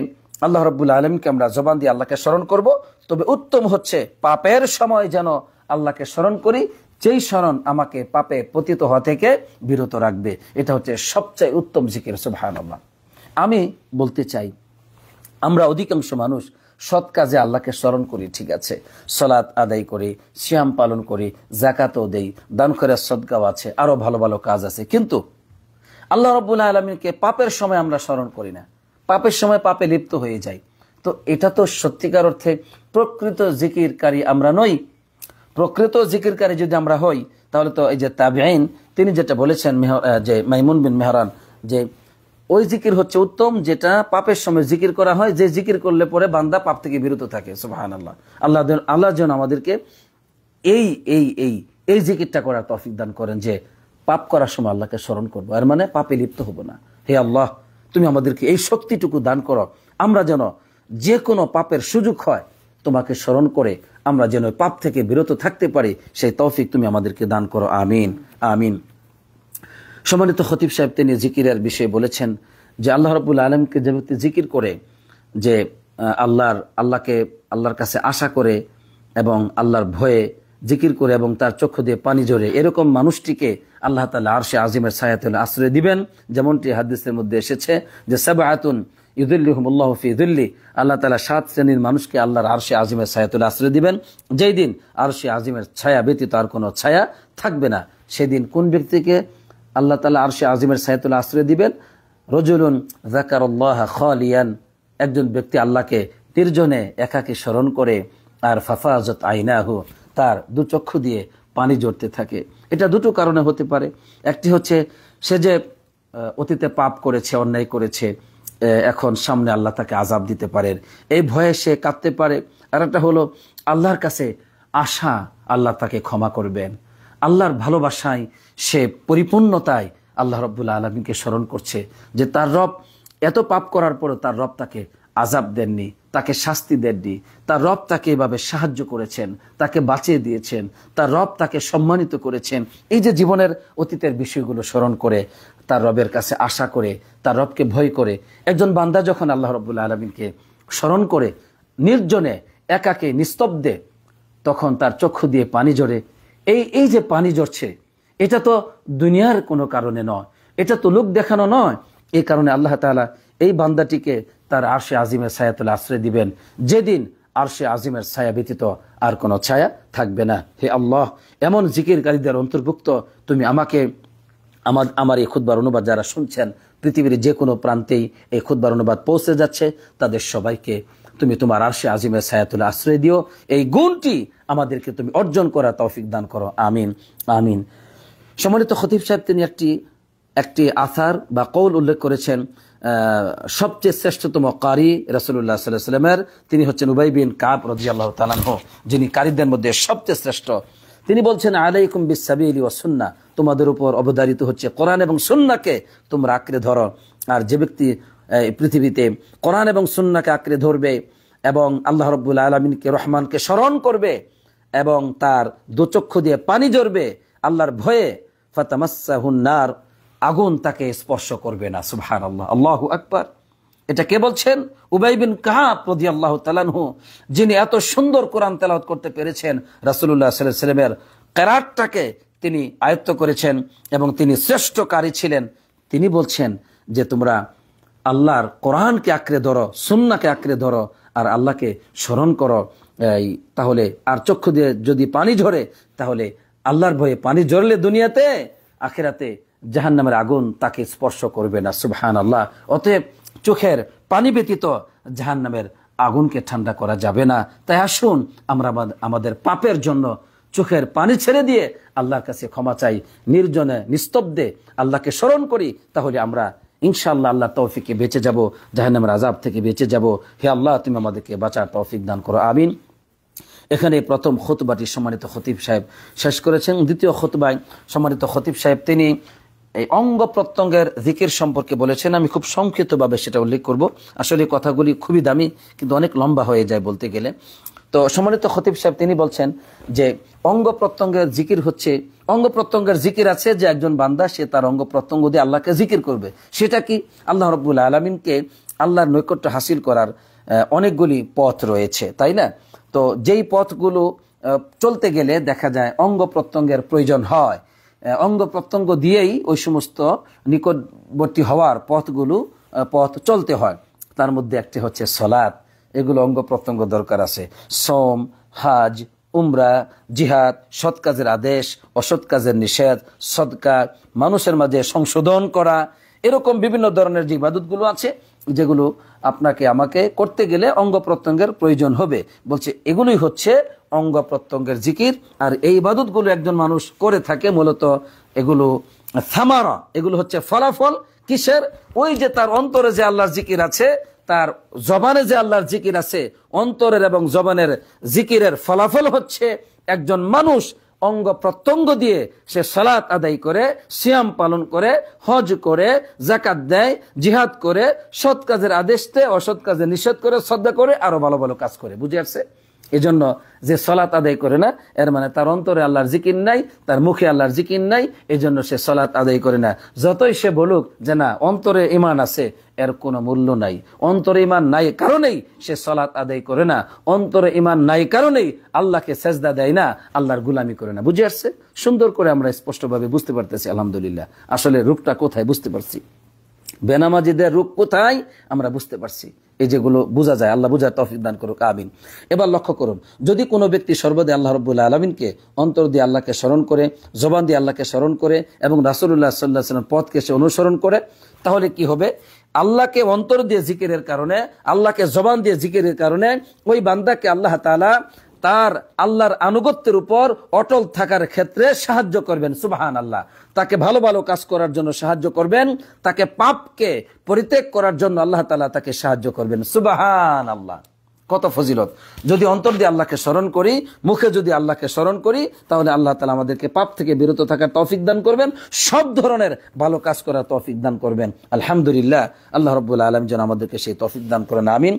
আল্লাহ রাব্বুল আলামিনকে আমরা জবান দিয়ে আল্লাহকে স্মরণ করব, তবে উত্তম হচ্ছে পাপের সময় যেন আল্লাহকে স্মরণ করি, যেই স্মরণ আমাকে পাপে পতিত হওয়া থেকে বিরত রাখবে। এটা হচ্ছে সবচেয়ে উত্তম জিকির। সুবহানাল্লাহ। আমি বলতে চাই, আমরা অধিকাংশ মানুষ সৎ কাজে আল্লাহকে স্মরণ করি, ঠিক আছে, সালাত আদায় করি, সিয়াম পালন করি, যাকাতও দেই, দান খয়রাত সদকাও আছে, আরো ভালো ভালো কাজ আছে, কিন্তু আল্লাহ রাব্বুল আলামিনকে পাপের সময় আমরা স্মরণ করি না, পাপের সময় পাপে লিপ্ত হয়ে যাই। তো এটা তো সত্যিকার অর্থে প্রকৃত জিকিরকারী আমরা নই। প্রকৃত জিকিরকারী যদি আমরা হই, তাহলে তো এই যে তাবিঈন তিনি যেটা বলেছেন, যে মাইমুন বিন মেহরান, যে ওই জিকির হচ্ছে উত্তম যেটা পাপের সময় জিকির করা হয়, যে জিকির করলে পরে বান্দা পাপ থেকে বিরত থাকে। সুবহানাল্লাহ। আল্লাহ যেন আমাদেরকে এই এই এই এই জিকিরটা করার তৌফিক দান করেন, যে পাপ করার সময় আল্লাহকে স্মরণ করবো, আর মানে পাপে লিপ্ত হব না। হে আল্লাহ, তুমি আমাদেরকে এই শক্তিটুকু দান করো, আমরা যেন যে কোনো পাপের সুযোগ হয় তোমাকে স্মরণ করে আমরা যেন পাপ থেকে বিরত থাকতে পারি, সেই তৌফিক তুমি আমাদেরকে দান করো। আমিন, আমিন। সম্মানিত খতিব সাহেব তিনি জিকিরের বিষয়ে বলেছেন যে আল্লাহ রাব্বুল আলামিনকে যে ব্যক্তি জিকির করে, যে আল্লাহর কাছে আশা করে এবং আল্লাহর ভয়ে জিকির করে এবং তার চক্ষু দিয়ে পানি ঝরে, এরকম মানুষটিকে আল্লাহ তাআলা আরশে আজিমের ছায়াতলে আশ্রয় দিবেন। যেমনটি হাদিসের মধ্যে এসেছে যে সাবআতুন ইউযিল্লুহুমুল্লাহু ফি যিল্লি, আল্লাহ তাআলা 7 শ্রেণীর মানুষকে আল্লাহর আরশে আজিমের ছায়াতলে আশ্রয় দিবেন, যেই দিন আরশে আজিমের ছায়া ব্যতীত আর কোনো ছায়া থাকবে না। সেদিন কোন ব্যক্তিকে আল্লাহ তাআলা আরশে আজিমের ছায়াতলে আশ্রয় দিবেন? রজুলুন যাকারাল্লাহ খালিয়ান, একজন ব্যক্তি আল্লাহকে নির্জনে একাকী স্মরণ করে, আর ফাফাজাত আইনাহু, তার দু চক্ষু দিয়ে পানি ঝরতে থাকে। এটা দুটো কারণে হতে পারে। একটি হচ্ছে সে যে অতীতে পাপ করেছে, অন্যায় করেছে, এখন সামনে আল্লাহ তাকে আযাব দিতে পারেন, এই ভয়ে সে কাঁদতে পারে। আর একটা হলো আল্লাহর কাছে আশা আল্লাহ তাকে ক্ষমা করবেন, আল্লাহর ভালোবাসায় সে পরিপূর্ণতায় আল্লাহ রাব্বুল আলামিনকে স্মরণ করছে যে তার রব এত পাপ করার পরও তার রব তাকে আযাব দেননি, তাকে শাস্তি দেননি, তার রব তাকে এভাবে সাহায্য করেছেন, তাকে বাঁচিয়ে দিয়েছেন, তার রব তাকে সম্মানিত করেছেন। এই যে জীবনের অতীতের বিষয়গুলো স্মরণ করে তার রবের কাছে আশা করে তার রবকে ভয় করে একজন বান্দা যখন আল্লাহ রাব্বুল আলামিনকে স্মরণ করে নির্জনে একাকে নিস্তব্ধে, তখন তার চক্ষু দিয়ে পানি ঝরে। এই যে পানি ঝরছে এটা তো দুনিয়ার কোনো কারণে নয়, এটা তো লোক দেখানো নয়। এই কারণে আল্লাহ তাআলা এই বান্দাটিকে তার আরশে আজিমের ছায়াতলে আশ্রয় দিবেন, যেদিন আরশে আজিমের ছায়া ব্যতীত আর কোনো ছায়া থাকবে না। হে আল্লাহ, এমন জিকিরকারীদের অন্তর্ভুক্ত তুমি আমাকে আমার এই খুতবার অনুবাদ যারা শুনছেন পৃথিবীর যে কোনো প্রান্তেই এই খুতবার অনুবাদ পৌঁছে যাচ্ছে, তাদের সবাইকে তুমি তোমার আরশে আজিমের ছায়াতলে আশ্রয় দিও। এই গুণটি আমাদেরকে তুমি অর্জন করার তৌফিক দান করো, আমিন আমিন। সম্মানিত খতিব সাহেব তিনি একটি আসার বা কৌল উল্লেখ করেছেন, সবচেয়ে শ্রেষ্ঠতম কারি রাসূলুল্লাহ সাল্লাল্লাহু আলাইহি ওয়াসাল্লামের তিনি হচ্ছেন উবাই বিন কাব রাদিয়াল্লাহু তাআলা আনহু, যিনি কারীদের মধ্যে সবচেয়ে শ্রেষ্ঠ। তিনি বলছেন আলাইকুম বিসসাবিলি ওয়াস সুন্নাহ, তোমাদের উপর অবধারিত হচ্ছে কোরআন এবং সুন্নাহকে তোমরা আঁকড়ে ধরো। আর যে ব্যক্তি পৃথিবীতে কোরআন এবং সুন্নাহকে আঁকড়ে ধরবে এবং আল্লাহ রাব্বুল আলামিনকে রহমানকে স্মরণ করবে এবং তার দুচক্ষু দিয়ে পানি ঝরবে আল্লাহর ভয়ে, ফাতামাসসাহুন নার, আগুন তাকে স্পর্শ করবে না। সুবহানাল্লাহ, আল্লাহু আকবার। এটা কে বলছেন? উবাই বিন কাব রাদিয়াল্লাহু তাআলা আনহু, যিনি এত সুন্দর কোরআন তেলাওয়াত করতে পেরেছেন, রাসূলুল্লাহ সাল্লাল্লাহু আলাইহি ওয়াসাল্লামের কিরাতটাকে তিনি আয়ত্ত করেছেন এবং তিনি শ্রেষ্ঠ কারি ছিলেন। তিনি বলছেন যে তোমরা আল্লাহর কোরআনকে আঁকড়ে ধরো, সুন্নাহকে আঁকড়ে ধরো আর আল্লাহকে স্মরণ করো, তাহলে আর চক্ষু দিয়ে যদি পানি ঝরে তাহলে আল্লাহর ভয়ে পানি ঝরলে দুনিয়াতে, আখিরাতে জাহান্নামের আগুন তাকে স্পর্শ করবে না। সুবহানাল্লাহ। অতএব চোখের পানি ব্যতীত জাহান্নামের আগুনকে ঠান্ডা করা যাবে না। তাই আসুন আমরা আমাদের পাপের জন্য চোখের পানি ছেড়ে দিয়ে আল্লাহর কাছে ক্ষমা চাই, নির্জনে নিস্তব্ধে আল্লাহকে স্মরণ করি, তাহলে আমরা ইনশাআল্লাহ আল্লাহ তৌফিকে বেঁচে যাব, জাহান্নামের আযাব থেকে বেঁচে যাব। হে আল্লাহ, তুমি আমাদেরকে বাঁচার তৌফিক দান করো, আমিন। এখানে প্রথম খুতবাটি সম্মানিত খতিব সাহেব শেষ করেছেন। দ্বিতীয় খুতবায় সম্মানিত খতিব সাহেব তিনি এই অঙ্গ প্রত্যঙ্গের জিকির সম্পর্কে বলেছেন। আমি খুব সংক্ষিপ্তভাবে সেটা উল্লেখ করব, আসলে কথাগুলি খুবই দামি কিন্তু অনেক লম্বা হয়ে যায় বলতে গেলে। তো সম্মানিত খতিব সাহেব তিনি বলছেন যে অঙ্গ প্রত্যঙ্গের জিকির হচ্ছে, অঙ্গ প্রত্যঙ্গের জিকির আছে যে একজন বান্দা সে তার অঙ্গ প্রত্যঙ্গ দিয়ে আল্লাহকে জিকির করবে। সেটা কি? আল্লাহ রাব্বুল আলামিনকে আল্লাহর নৈকট্য হাসিল করার অনেকগুলি পথ রয়েছে, তাই না? তো যেই পথগুলো চলতে গেলে দেখা যায় অঙ্গ প্রত্যঙ্গের প্রয়োজন হয়, অঙ্গ প্রত্যঙ্গ দিয়েই ওই সমস্ত নিকটবর্তী হওয়ার পথ চলতে হয়। তার মধ্যে একটি হচ্ছে সালাত, এগুলো অঙ্গ প্রত্যঙ্গ দরকার আছে। সোম, হাজ, উমরা, জিহাদ, সৎ কাজের আদেশ, অসৎ কাজের নিষেধ, সদকা, মানুষের মাঝে সংশোধন করা, এরকম বিভিন্ন ধরনের যে ইবাদতগুলো আছে যেগুলো আপনাকে আমাকে করতে গেলে অঙ্গ প্রত্যঙ্গের প্রয়োজন হবে। বলছে এগুলোই হচ্ছে অঙ্গ প্রত্যঙ্গের জিকির। আর এই ইবাদতগুলো একজন মানুষ করে থাকে মূলত এগুলো সামারা, এগুলো হচ্ছে ফলাফল কিসের? ওই যে তার অন্তরে যে আল্লাহর জিকির আছে, তার জবানে যে আল্লাহর জিকির আছে, অন্তরের এবং জবানের জিকিরের ফলাফল হচ্ছে একজন মানুষ অঙ্গ প্রত্যঙ্গ দিয়ে সে সালাত আদায় করে, সিয়াম পালন করে, হজ করে, যাকাত দেয়, জিহাদ করে, সৎ কাজের আদেশ দেয়, অসৎ কাজের নিষেধ করে, শ্রদ্ধা করে, আরো ভালো ভালো কাজ করে। বুঝে আসছে? এজন্য যে সালাত আদায় করে না, এর মানে তার অন্তরে আল্লাহর জিকির নাই, তার মুখে আল্লাহর জিকির নাই, এজন্য সে সালাত আদায় করে না। যতই সে বলুক যে না অন্তরে ঈমান আছে, এর কোনো মূল্য নাই। অন্তরে ঈমান নাই কারণেই সে সালাত আদায় করে না, অন্তরে ঈমান নাই কারণেই আল্লাহকে সেজদা দেয় না, আল্লাহর গোলামি করে না। বুঝে আসছে? সুন্দর করে আমরা স্পষ্টভাবে বুঝতে পারতেছি আলহামদুলিল্লাহ। আসলে রূপটা কোথায় বুঝতে পারছি, বেনামাজিদের রূপ কোথায় আমরা বুঝতে পারছি। এই যেগুলো বোঝা যায়, আল্লাহ বুঝার তৌফিক দান করুক, আমিন। এবার লক্ষ্য করুন, যদি কোনো ব্যক্তি সর্বদা আল্লাহ রাব্বুল আলামিনকে অন্তর দিয়ে আল্লাহকে স্মরণ করে, জবান দিয়ে আল্লাহকে স্মরণ করে এবং রাসূলুল্লাহ সাল্লাল্লাহু আলাইহি ওয়াসাল্লামের পথকে সে অনুসরণ করে, তাহলে কি হবে? আল্লাহকে অন্তর দিয়ে জিকিরের কারণে, আল্লাহকে জবান দিয়ে জিকিরের কারণে ওই বান্দাকে আল্লাহ তাআলা তার আল্লাহর আনুগত্যের উপর অটল থাকার ক্ষেত্রে সাহায্য করবেন। সুবহানাল্লাহ। তাকে ভালো ভালো কাজ করার জন্য সাহায্য করবেন, তাকে পাপকে পরিত্যাগ করার জন্য আল্লাহ তাআলা তাকে সাহায্য করবেন। সুবহানাল্লাহ। কত ফজিলত! যদি অন্তর দিয়ে আল্লাহকে স্মরণ করি, মুখে যদি আল্লাহকে স্মরণ করি, তাহলে আল্লাহ তাআলা আমাদেরকে পাপ থেকে বিরত থাকার তৌফিক দান করবেন, সব ধরনের ভালো কাজ করার তৌফিক দান করবেন। আলহামদুলিল্লাহ, আল্লাহ রাব্বুল আলামিন যেন আমাদেরকে সেই তৌফিক দান করেন, আমিন।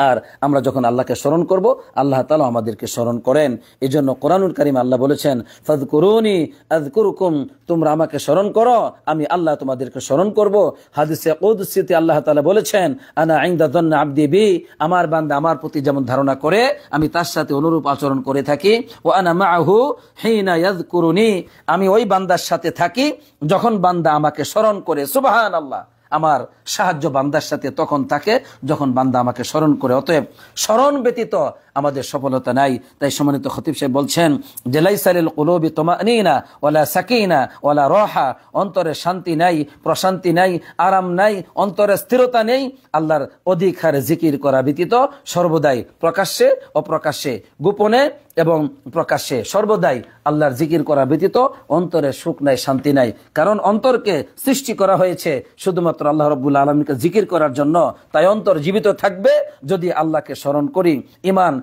আর আমরা যখন আল্লাহকে স্মরণ করব, আল্লাহ তাআলা আমাদেরকে স্মরণ করেন। এজন্য কোরআনুল কারীম আল্লাহ বলেছেন, ফাযকুরুনি আযকুরুকুম, তোমরা আমাকে স্মরণ করো, আমি আল্লাহ তোমাদেরকে স্মরণ করব। হাদিসে কুদসিতে আল্লাহ তাআলা বলেছেন, আনা ইনদা যান্নি আবদি বি, আমার বান্দা আমার প্রতি যেমন ধারণা করে আমি তার সাথে অনুরূপ আচরণ করে থাকি। ওয়া আনা মাআহু হিনা ইয়াযকুরুনি, আমি ওই বান্দার সাথে থাকি যখন বান্দা আমাকে স্মরণ করে। সুবহানাল্লাহ। আমার সাহায্য বান্দার সাথে তখন থাকে যখন বান্দা আমাকে স্মরণ করে। অতএব স্মরণ ব্যতীত আমাদের সফলতা নাই। তাই সম্মানিত খতিব সাহেব বলছেন যে লাইসা লিল কুলুবি তুমানিনা ওয়ালা সাকিনা ওয়ালা রাহা, অন্তরে শান্তি নাই, প্রশান্তি নাই, আরাম নাই, অন্তরে স্থিরতা নেই আল্লাহর অধিক হারে জিকির করা ব্যতীত। সর্বদাই প্রকাশ্যে অপ্রকাশ্যে, গোপনে এবং প্রকাশ্যে, সর্বদাই আল্লাহর জিকির করা ব্যতীত অন্তরে সুখ নাই, শান্তি নাই। কারণ অন্তরকে সৃষ্টি করা হয়েছে শুধুমাত্র আল্লাহ রাব্বুল আলামিনকে জিকির করার জন্য। তাই অন্তর জীবিত থাকবে যদি আল্লাহকে স্মরণ করি, ঈমান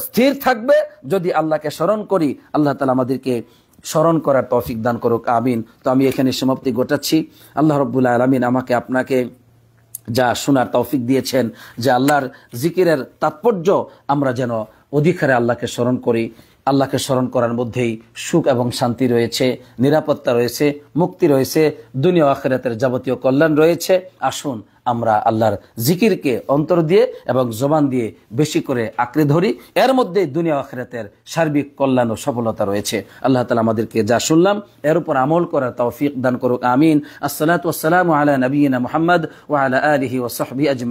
স্থির থাকবে যদি আল্লাহকে স্মরণ করি। আল্লাহ তাআলা আমাদেরকে স্মরণ করার তৌফিক দান করুক, আমিন। তো আমি এখানে সমাপ্তি ঘটাচ্ছি। আল্লাহ রাব্বুল আলামিন আমাকে আপনাকে যা শোনার তৌফিক দিয়েছেন, যে আল্লাহর জিকিরের তাৎপর্য আমরা যেন অধিকারে আল্লাহকে স্মরণ করি। আল্লাহকে স্মরণ করার মধ্যেই সুখ এবং শান্তি রয়েছে, নিরাপত্তা রয়েছে, মুক্তি রয়েছে, দুনিয়া ও আখিরাতের যাবতীয় কল্যাণ রয়েছে। আসুন আমরা আল্লাহর জিকিরকে অন্তর দিয়ে এবং জবান দিয়ে বেশি করে আঁকড়ে ধরি। এর মধ্যে দুনিয়া ও আখিরাতের সার্বিক কল্যাণ ও সফলতা রয়েছে। আল্লাহ তাআলা আমাদেরকে যা শুনলাম এর উপর আমল করার তৌফিক দান করুক, আমিন। আসসালাতু ওয়াসসালামু আলা নবিয়িনা মুহাম্মদ ওয়া আলা আলিহি ওয়া সাহবিহি আজমাইন।